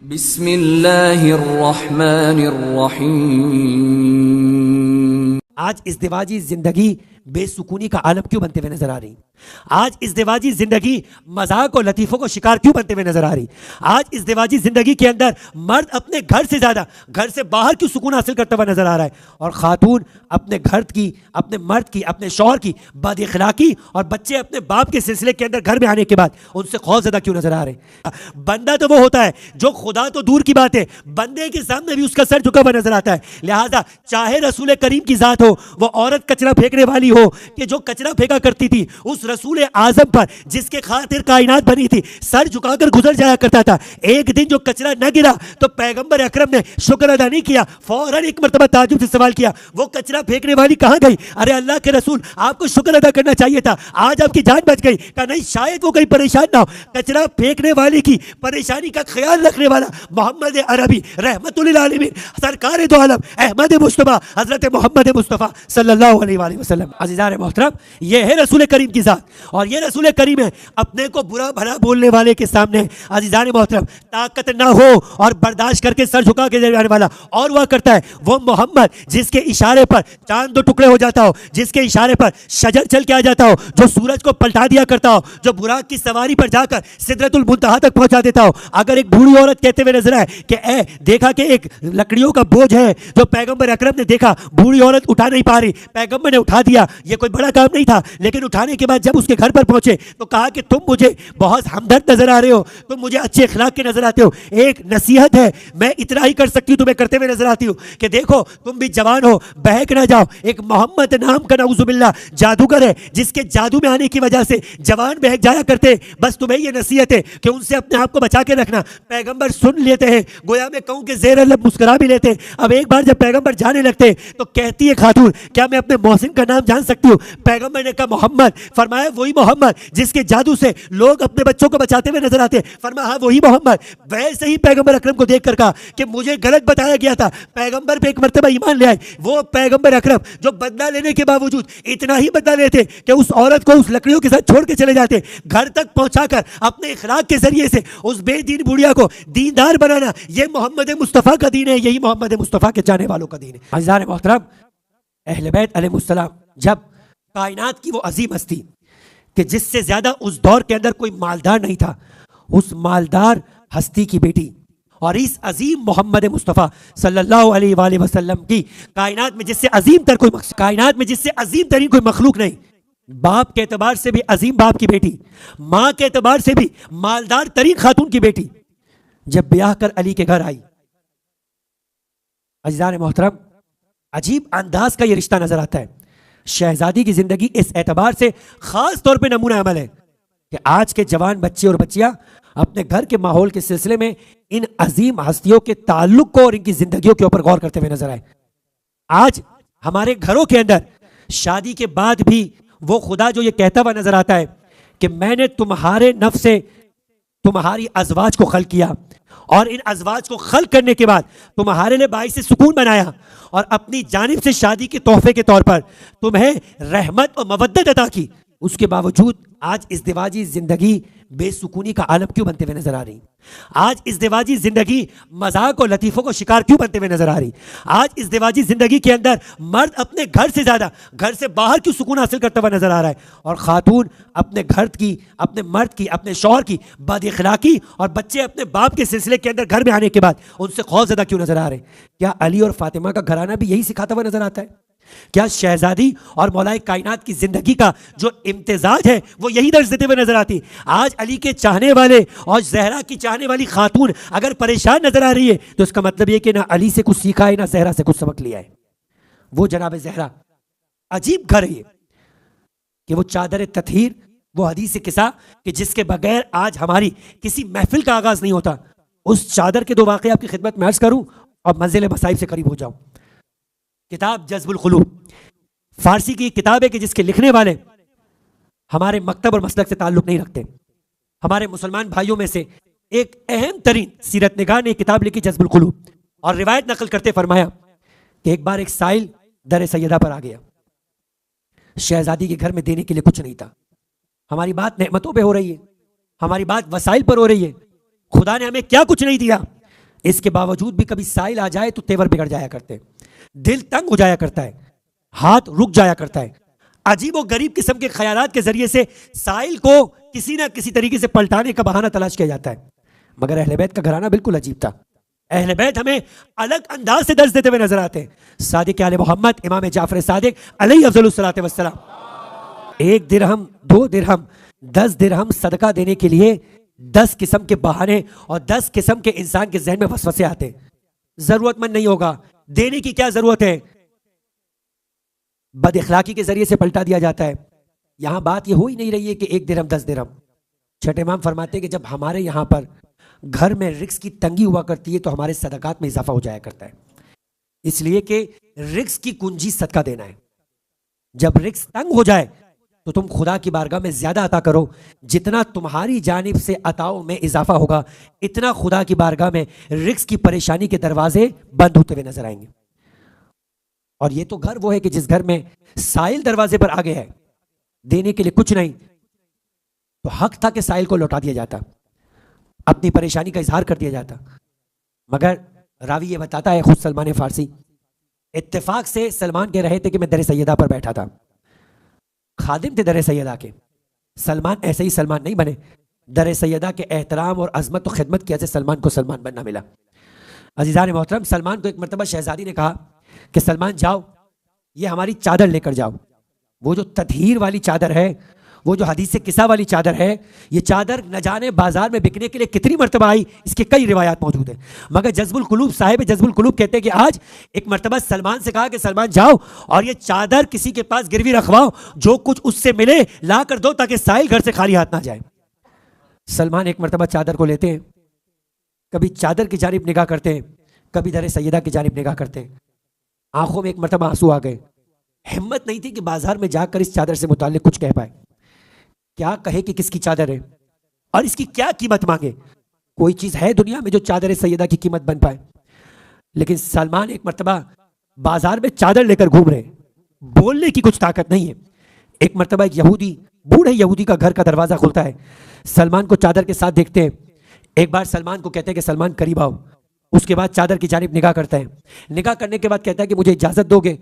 बिस्मिल्लाहिर्रहमानिर्रहीम। आज इज़्दिवाजी जिंदगी बेसुकूनी का आलम क्यों बनते हुए नजर आ रही? आज इज़्दिवाजी जिंदगी मजाक और लतीफ़ों को शिकार क्यों बनते हुए नजर आ रही? आज इज़्दिवाजी जिंदगी के अंदर मर्द अपने घर से ज्यादा घर से बाहर क्यों सुकून हासिल करता हुआ नजर आ रहा है, और खातून अपने घर की, अपने मर्द की, अपने शौहर की बदअखलाकी और बच्चे अपने बाप के सिलसिले के अंदर घर में आने के बाद उनसे खौफ ज़्यादा क्यों नजर आ रहे? बंदा तो वो होता है जो खुदा तो दूर की बात है, बंदे के सामने भी उसका सर झुका हुआ नजर आता है। लिहाजा चाहे रसूल करीम की जात हो, वो औरत कचरा फेंकने वाली हो कि जो कचरा फेंका करती थी, उस रसूल आजम पर जिसके खातिर कायनात बनी थी सर झुकाकर गुजर जाया करता था। एक दिन जो कचरा न गिरा तो पैगंबर अकरम ने शुक्र अदा नहीं किया, फौरन एक मर्तबा ताजुब से सवाल किया, वो कचरा फेंकने वाली कहां गई? अरे अल्लाह के रसूल, आपको शुक्र अदा करना चाहिए था, आज आपकी जान बच गई। कहा नहीं, शायद वो कहीं परेशान ना हो। कचरा फेंकने वाली की परेशानी का ख्याल रखने वाला मोहम्मद अरबी रहमतुल्लिल आलमीन सरकार दो आलम अहमद मुस्तफा हजरत मोहम्मद मुस्तफा सल्लल्लाहु अलैहि वसल्लम। अज़ीज़ान मोहतरम, ये है रसूल करीम की जात, और ये रसूल करीम है अपने को बुरा भला बोलने वाले के सामने अज़ीज़ान मोहतरम ताकत ना हो और बर्दाश्त करके सर झुका के जाने वाला और वह करता है वो मोहम्मद जिसके इशारे पर चांद दो टुकड़े हो जाता हो, जिसके इशारे पर शजर चल के आ जाता हो, जो सूरज को पलटा दिया करता हो, जो बुराक की सवारी पर जाकर सिदरतुल मुंतहा तक पहुंचा देता हो। अगर एक बूढ़ी औरत कहते हुए नजर आए कि ए देखा कि एक लकड़ियों का बोझ है जो पैगंबर अकरम ने देखा, बूढ़ी औरत उठा नहीं पा रही, पैगंबर ने उठा दिया, ये कोई बड़ा काम नहीं था, लेकिन उठाने के बाद जब उसके घर पर पहुंचे तो कहा कि तुम मुझे बहुत हमदर्द नजर आ रहे हो, तुम मुझे अच्छे अखलाक के नजर आते हो, एक नसीहत है मैं इतना ही कर सकती हूँ तुम्हें करते हुए नजर आती हूँ कि देखो तुम भी जवान हो, बहक ना जाओ। एक मोहम्मद नाम का नाउजुबिल्लाह जादूगर है जिसके जादू में आने की वजह से जवान बहक जाया करते, बस तुम्हें यह नसीहत है कि उनसे अपने आप को बचा के रखना। पैगंबर सुन लेते हैं, गोया में कहूँ कि ज़ेर लब मुस्कुरा भी लेते हैं। अब एक बार जब पैगंबर जाने लगते तो कहती है खातून, क्या मैं अपने मोहसिन का नाम जान सकती हूँ? पैगंबर ने कहा मोहम्मद। फरमाया वही मोहम्मद जिसके जादू से लोग अपने बच्चों को बचाते हुए नजर आते हैं। फरमाया हाँ वही मोहम्मद। वैसे ही पैगंबर अकरम को देखकर कहा कि मुझे गलत बताया गया था, पैगंबर पे एक मर्तबा ईमान ले आए। वो पैगंबर अकरम जो बदला लेने के बावजूद इतना ही बदला लेते कि उस औरत को उस लकड़ियों के साथ छोड़ के चले जाते, घर तक पहुंचाकर अपने इखलाक के जरिए से उस बेदीन बुढ़िया को दीनदार बनाना, यह मोहम्मद मुस्तफ़ा का दीन है, यही मोहम्मद मुस्तफ़ा के चाहने वालों का दीन है। अज़ीज़ान मोहतरम, अहले बैत अलैहिमुस्सलाम जब कायनात की वो अजीम हस्ती कि जिससे ज्यादा उस दौर के अंदर कोई मालदार नहीं था, उस मालदार हस्ती की बेटी और इस अजीम मोहम्मद मुस्तफ़ा सल्लल्लाहु अलैहि वसल्लम की कायनात में जिससे अजीम तर कोई कायनात में जिससे अजीम तरीन कोई मखलूक नहीं, बाप के एतबार से भी अजीम बाप की बेटी, माँ के एतबार से भी मालदार तरीन खातून की बेटी जब ब्याह कर अली के घर आई, अज़ीज़ान मोहतरम अजीब अंदाज का ये रिश्ता नजर आता है। शहजादी की जिंदगी इस एतबार से खास तौर पे नमूना अमल है कि आज के जवान बच्चे और बच्चियां अपने घर के माहौल के सिलसिले में इन अजीम हस्तियों के ताल्लुक को और इनकी जिंदगियों के ऊपर गौर करते हुए नजर आए। आज हमारे घरों के अंदर शादी के बाद भी वो खुदा जो ये कहता हुआ नजर आता है कि मैंने तुम्हारे नफ्स से तुम्हारी अज़वाज को खल्क किया और इन अज़वाज को खल्क करने के बाद तुम्हारे लिए बाइस सुकून बनाया और अपनी जानिब से शादी के तोहफे के तौर पर तुम्हें रहमत और मवद्दत अता की। उसके बावजूद आज इज़्दिवाजी जिंदगी बेसुकूनी का आलम क्यों बनते हुए नजर आ रही? आज इज़्दिवाजी जिंदगी मजाक और लतीफ़ों को शिकार क्यों बनते हुए नजर आ रही? आज इज़्दिवाजी जिंदगी के अंदर मर्द अपने घर से ज्यादा घर से बाहर क्यों सुकून हासिल करता हुआ नजर आ रहा है, और खातून अपने घर की, अपने मर्द की, अपने शौहर की बदअखलाकी और बच्चे अपने बाप के सिलसिले के अंदर घर में आने के बाद उनसे खौफ ज़्यादा क्यों नजर आ रहे? क्या अली और फातिमा का घराना भी यही सिखाता हुआ नजर आता है? क्या शहजादी और मौलाए कायनात की जिंदगी का जो इम्तिजाज है वो यही दर्ज देते हुए नजर आती? आज अली के चाहने वाले और जहरा की चाहने वाली खातून अगर परेशान नजर आ रही है तो इसका मतलब ये कि ना अली से कुछ सीखा है ना जहरा से कुछ सबक लिया है। वो जनाब जहरा अजीब घर है कि वो चादर ततहीर, वो हदीस किस्सा कि जिसके बगैर आज हमारी किसी महफिल का आगाज नहीं होता, उस चादर के दो वाक़े आपकी खिदमत में अर्ज करूं और मंजिल मसाइब से करीब हो जाऊं। किताब जज़्बुल क़ुलूब फारसी की किताब है कि जिसके लिखने वाले हमारे मकतब और मसलक से ताल्लुक नहीं रखते। हमारे मुसलमान भाइयों में से एक अहम तरीन सीरत निगाह ने किताब लिखी जज़्बुल क़ुलूब, और रिवायत नकल करते फरमाया कि एक बार एक साइल दर सैयदा पर आ गया। शहजादी के घर में देने के लिए कुछ नहीं था। हमारी बात नेमतों पे हो रही है, हमारी बात वसाइल पर हो रही है। खुदा ने हमें क्या कुछ नहीं दिया, इसके बावजूद भी कभी साइल आ जाए तो तेवर बिगड़ जाया करते, दिल तंग हो जाया करता है, हाथ रुक जाया करता है। अजीब और गरीब किस्म के ख्यालात के जरिए से साइल को किसी ना किसी तरीके से पलटाने का बहाना तलाश किया जाता है। मगर अहले बैत का घराना बिल्कुल अजीब था। अहले बैत हमें अलग अंदाज से दर्ज देते हुए नजर आते हैं। सादिक आले मोहम्मद इमाम जाफर सादिक अलैहि अफजलुस सलातो वस्सलाम 1 दिरहम 2 दिरहम 10 दिरहम सदका देने के लिए 10 किस्म के बहाने और 10 किस्म के इंसान के जहन में वसवसे आते हैं। जरूरतमंद नहीं होगा, देने की क्या जरूरत है, बद इखलाकी के जरिए से पलटा दिया जाता है। यहां बात यह हो ही नहीं रही है कि 1 दिरहम 10 दिरहम। छठे इमाम फरमाते हैं कि जब हमारे यहां पर घर में रिक्स की तंगी हुआ करती है तो हमारे सदकात में इजाफा हो जाया करता है, इसलिए कि रिक्स की कुंजी सदका देना है। जब रिक्स तंग हो जाए तो तुम खुदा की बारगाह में ज्यादा अता करो, जितना तुम्हारी जानिब से अताओं में इजाफा होगा इतना खुदा की बारगाह में रिक्स की परेशानी के दरवाजे बंद होते हुए नजर आएंगे। और ये तो घर वो है कि जिस घर में साइल दरवाजे पर आ गया है, देने के लिए कुछ नहीं, तो हक था कि साइल को लौटा दिया जाता, अपनी परेशानी का इजहार कर दिया जाता। मगर रावी ये बताता है, खुद सलमान फारसी, इत्तेफाक से सलमान कह रहे थे कि मैं दर सैयदा पर बैठा था, खादिम थे दर सैयदा के। सलमान ऐसे ही सलमान नहीं बने, दर सैयदा के एहतराम और अजमत और खिदमत की वजह से सलमान को सलमान बनना मिला। अजीज़ान मोहतरम, सलमान को एक मरतबा शहजादी ने कहा कि सलमान जाओ, ये हमारी चादर लेकर जाओ। वो जो तदहीर वाली चादर है, वो जो हदीस से किसा वाली चादर है, ये चादर न जाने बाजार में बिकने के लिए कितनी मरतबा आई, इसके कई रिवायात मौजूद हैं। मगर जज्बुल कुलूब साहिब जज्बुल कुलूब कहते हैं कि आज एक मरतबा सलमान से कहा कि सलमान जाओ और ये चादर किसी के पास गिरवी रखवाओ, जो कुछ उससे मिले ला कर दो ताकि साहिल घर से खाली हाथ ना जाए। सलमान एक मरतबा चादर को लेते हैं, कभी चादर की जानिब निगाह करते हैं, कभी दर सैयदा की जानिब निगाह करते हैं। आंखों में एक मरतबा आंसू आ गए, हिम्मत नहीं थी कि बाजार में जाकर इस चादर से मुताल्लिक कुछ कह पाए। क्या कहे कि किसकी चादर है और इसकी क्या कीमत मांगे। कोई चीज है दुनिया में जो चादर सैयदा की कीमत बन पाए। लेकिन सलमान एक मरतबा बाजार में चादर लेकर घूम रहे, बोलने की कुछ ताकत नहीं है। एक मरतबा एक यहूदी, बूढ़े यहूदी का घर का दरवाजा खुलता है, सलमान को चादर के साथ देखते हैं। एक बार सलमान को कहते हैं कि सलमान करीब आओ। उसके बाद चादर की जानिब निगाह करता है, निगाह करने के बाद कहता है कि मुझे इजाजत दोगे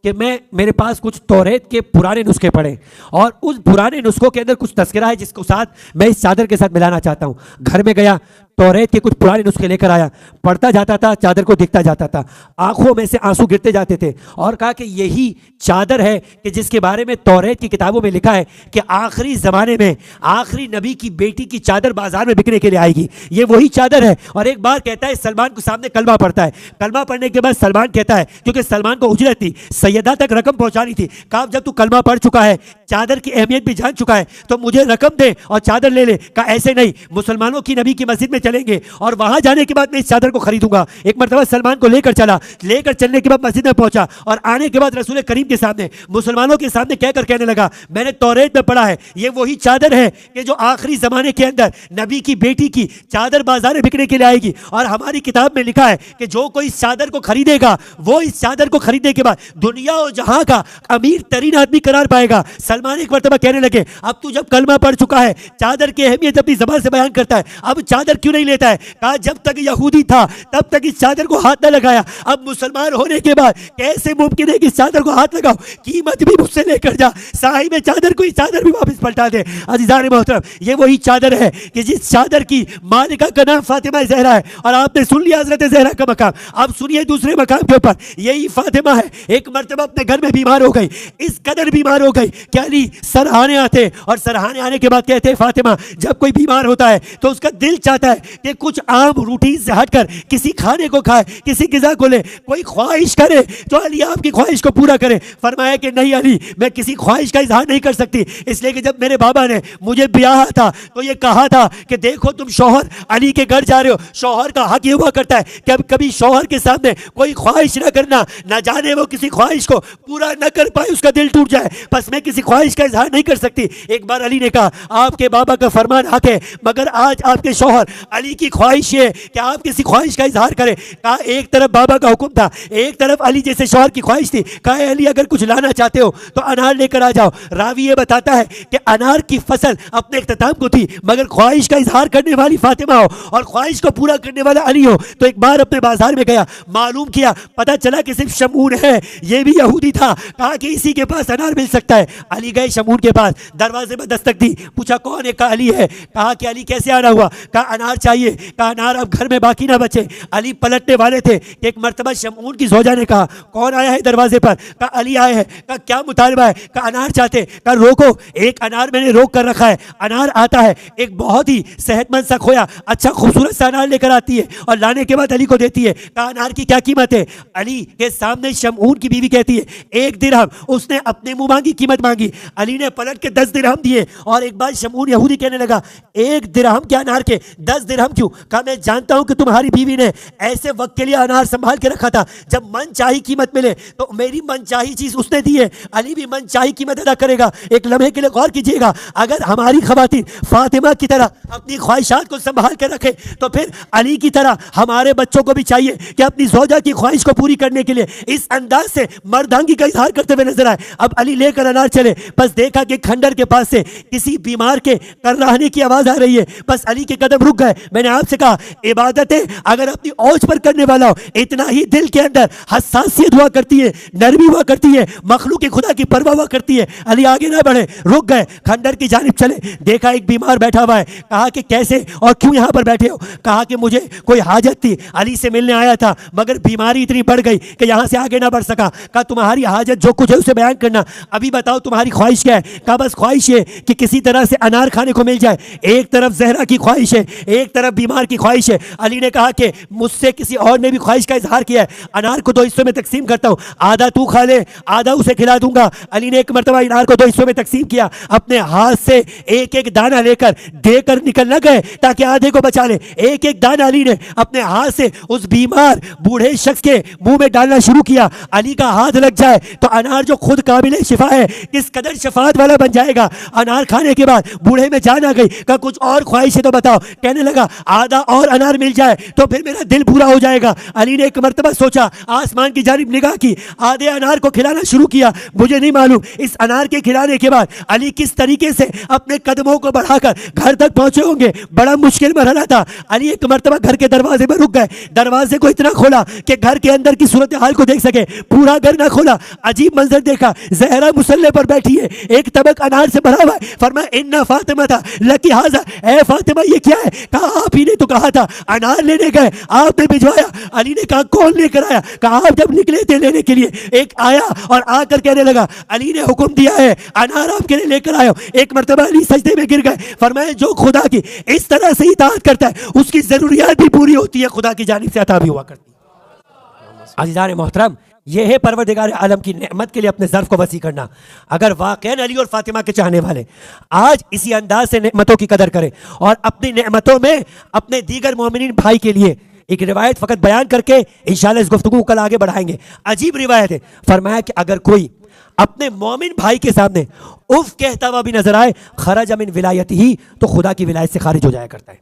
कि मैं, मेरे पास कुछ तौरेत के पुराने नुस्खे पढ़े और उस पुराने नुस्खों के अंदर कुछ तस्करा है जिसको साथ मैं इस चादर के साथ मिलाना चाहता हूं। घर में गया, तौरेत के कुछ पुराने नुस्खे लेकर आया, पढ़ता जाता था, चादर को देखता जाता था, आंखों में से आंसू गिरते जाते थे और कहा कि यही चादर है कि जिसके बारे में तौरेत की किताबों में लिखा है कि आखिरी जमाने में आखिरी नबी की बेटी की चादर बाजार में बिकने के लिए आएगी, ये वही चादर है। और एक बार कहता है, सलमान को सामने कलमा पढ़ता है, कलमा पढ़ने के बाद सलमान कहता है, क्योंकि सलमान को उजरत थी, सैयदा तक रकम पहुंचानी थी, कहा जब तू कलमा पढ़ चुका है, चादर की अहमियत भी जान चुका है, तो मुझे रकम दे और चादर ले ले। कहा ऐसे नहीं, मुसलमानों की नबी की मस्जिद में चलेंगे और वहां जाने के बाद मैं इस चादर को खरीदूंगा। एक मरतबा सलमान को लेकर चला, लेकर चलने के बाद मस्जिद में पहुंचा और आने के बाद रसूल करीम के सामने, मुसलमानों के सामने कहकर कहने लगा, मैंने तौरेत में पढ़ा है ये वही चादर है कि जो आखिरी जमाने के अंदर नबी की बेटी की चादर बाजार में बिकने के लिए आएगी, और हमारी किताब में लिखा है कि जो कोई इस चादर को खरीदेगा वो इस चादर को खरीदने के बाद दुनिया और जहां का अमीर तरीन आदमी करार पाएगा। सलमान एक मरतबा कहने लगे, अब तू जब कलमा पढ़ चुका है, चादर की अहमियत अपनी ज़बान से बयान करता है, अब चादर क्यों नहीं लेता है। कहा जब तक यहूदी था तब तक इस चादर को हाथ न लगाया, अब मुसलमान होने के बाद कैसे मुमकिन है कि इस चादर को हाथ लगाओ, कीमत भी मुझसे लेकर जा, साहिब चादर को इस चादर भी वापस पलटा दे। अज़ीज़ान मोहतरम, ये वही चादर है कि जिस चादर की मालिका का नाम फातिमा ज़हरा है, और आपने सुन लिया हज़रत ज़हरा का मकाम, अब सुनिए दूसरे मकाम के ऊपर यही फातिमा है। एक मरतबा अपने घर में बीमार हो गई, इस कदर बीमार हो गई क्या नहीं, सरहाने आते और सरहाने आने के बाद कहते हैं, फातिमा जब कोई बीमार होता है तो उसका दिल चाहता है कि कुछ आम रूटीन से हटकर किसी खाने को खाए, किसी गिज़ा को ले, कोई ख्वाहिश करे तो अली आपकी ख्वाहिश को पूरा करे। फरमाया कि नहीं अली, मैं किसी ख्वाहिश का इजहार नहीं कर सकती, इसलिए कि जब मेरे बाबा ने मुझे ब्याह था तो ये कहा था कि देखो तुम शौहर अली के घर जा रहे हो, शौहर का हक ये हुआ करता है कि अब कभी शौहर के सामने कोई ख्वाहिश ना करना, ना जाने वो किसी ख्वाहिश ख्वाहिश को पूरा न कर पाए उसका दिल टूट जाए, बस मैं किसी ख्वाहिश का इजहार नहीं कर सकती। एक बार अली ने कहा आपके बाबा का फरमान हक है, मगर आज आपके शौहर अली की ख्वाहिश है कि आप किसी ख्वाहिश का इजहार करें। कहा एक तरफ बाबा का हुक्म था, एक तरफ अली जैसे शौहर की ख्वाहिश थी। कहा अली अगर कुछ लाना चाहते हो तो अनार लेकर आ जाओ। रावी ये बताता है कि अनार की फसल अपने इख्तिताम को थी, मगर ख्वाहिश का इजहार करने वाली फातिमा हो और ख्वाहिश को पूरा करने वाला अली हो। तो एक बार अपने बाजार में गया, मालूम किया, पता चला कि सिर्फ शमून है, ये भी यहूदी था। कहा कि इसी के पास अनार मिल सकता है। अली गए शमून के पास, दरवाजे में दस्तक दी, पूछा कौन है? कहा अली है। कहा कि अली कैसे आना हुआ? कहा अनार चाहिए। कहा अनार अब घर में बाकी ना बचे। अली पलटने वाले थे, एक मर्तबा शमून की जोजा ने कहा कौन आया है दरवाजे पर? कहा अली आए हैं। कहा क्या मुतालबा है? कहा अनार चाहते। कहा रोको, एक अनार मैंने रोक कर रखा है, अनार आता है, एक बहुत ही सेहतमंद सा खोया अच्छा खूबसूरत सा अनार लेकर आती है और लाने के बाद अली को देती है। कहा अनार की क्या कीमत है? अली के सामने शमून की बीवी कहती है 1 दिरहम। उसने अपने मुंह मांगी, कीमत मांगी। अली ने पलट के 10 दिरहम दिए और एक बार शमून यहूदी कहने लगा 1 दिरहम क्या अनार के 10 दिरहम क्यों? कहा मैं जानता हूं कि तुम्हारी बीवी ने ऐसे वक्त के लिए अनार संभाल के रखा था, जब मन चाही कीमत मिले तो मेरी मन चाही चीज उसने दी है, अली भी मन चाही कीमत अदा करेगा। एक लम्हे के लिए गौर कीजिएगा, अगर हमारी खवातीन फातिमा की तरह अपनी ख्वाहिशात को संभाल कर रखे तो फिर अली की तरह हमारे बच्चों को भी चाहिए कि अपनी जोजा की ख्वाहिश को पूरी करने के लिए इस अंदाज से मर्दांगी का इजहार करते हुए नजर आए। अब अली लेकर अनार चले, बस देखा कि खंडर के पास से किसी बीमार के कर्राहने की आवाज आ रही है। बस अली के कदम रुक गए। मैंने आपसे कहा इबादतें अगर अपनी औज पर करने वाला हो, इतना ही दिल के अंदर हसासियत हुआ करती है, नरमी हुआ करती है, मखलूक खुदा की परवाह हुआ करती है। अली आगे ना बढ़े, रुक गए, खंडर की जानिब चले, देखा एक बीमार बैठा हुआ है। कहा कि कैसे और क्यों यहां पर बैठे हो? कहा कि मुझे कोई हाजत थी, अली से मिलने आया था, मगर बीमारी इतनी बढ़ गई कि यहां से आगे ना बढ़ सका। कहा तुम्हारी हाजत जो कुछ है उसे बयान करना, अभी बताओ तुम्हारी ख्वाहिश क्या है? कहा बस ख्वाहिश है कि किसी तरह से अनार खाने को मिल जाए। एक तरफ जहरा की ख्वाहिश है, एक तरफ बीमार की ख्वाहिश है। अली ने कहा कि मुझसे किसी और ने भी ख्वाहिश का इजहार किया है, अनार को 2 हिस्सों में तकसीम करता हूं, आधा तू खा ले, आधा उसे खिला दूंगा। अली ने एक मरतबा अनार को 2 हिस्सों में तकसीम किया, अपने हाथ से एक एक दाना लेकर देकर निकल न गए ताकि आधे को बचा ले। एक एक दाना अली ने अपने हाथ से उस बीमार बूढ़े शख्स के मुंह में डालना शुरू किया। अली का हाथ लग जाए तो अनार जो खुद काबिल शिफा है किस कदर शफात वाला बन जाएगा। अनार खाने के बाद बूढ़े में जान आ गई। कहा कुछ और ख्वाहिश है तो बताओ। कहने लगा आधा और अनार मिल जाए तो फिर मेरा दिल पूरा हो जाएगा। अली ने एक मरतबा सोचा, आसमान की जानिब निगाह की, आधे अनार को खिलाना शुरू किया। मुझे नहीं मालूम इस अनार के खिलाने के बाद अली किस तरीके से अपने कदमों को बढ़ाकर घर तक पहुंचे होंगे। बड़ा मुश्किल मरहला था। अली एक मरतबा घर के दरवाजे में रुक गए, दरवाजे को इतना खोला कि घर के अंदर की सूरत हाल को देख सके, पूरा घर ना खोला। अजीब मंजर देखा, जहरा मुसल्ले पर बैठी है, एक तबक अनार से भरा हुआ है। फरमाया इन्ना फातिमा था लकी हाजा, ए फातिमा ये क्या है? कहा आप ही ने तो कहा था अनार लेने गए, आपने भिजवाया। अली ने कहा कौन लेकर आया? कहा आप जब निकले थे लेने के लिए, एक आया और आकर कहने लगा अली ने हुक्म दिया है अनार आपके लिए लेकर आया। एक मरतबा अली सजदे में गिर गए। फरमाया जो खुदा की इस तरह से इताअत करता है उसकी जरूरियात भी पूरी होती है, खुदा की जानिब से अता भी हुआ करती है। अज़ीज़ान मोहतरम, यह है परवरदिगार आलम की नेमत के लिए अपने ज़र्फ़ को वसी करना। अगर वाक़ईन अली और फातिमा के चाहने वाले आज इसी अंदाज से नेमतों की कदर करें और अपनी नेमतों में अपने दीगर मोमिनीन भाई के लिए एक रिवायत फ़कत बयान करके इंशाअल्लाह इस गुफ्तगू को कल आगे बढ़ाएंगे। अजीब रिवायत है। फरमाया कि अगर कोई अपने मोमिन भाई के सामने उफ कहता हुआ भी नजर आए, खरज मिन विलायत ही, तो खुदा की विलायत से खारिज हो जाया करता है।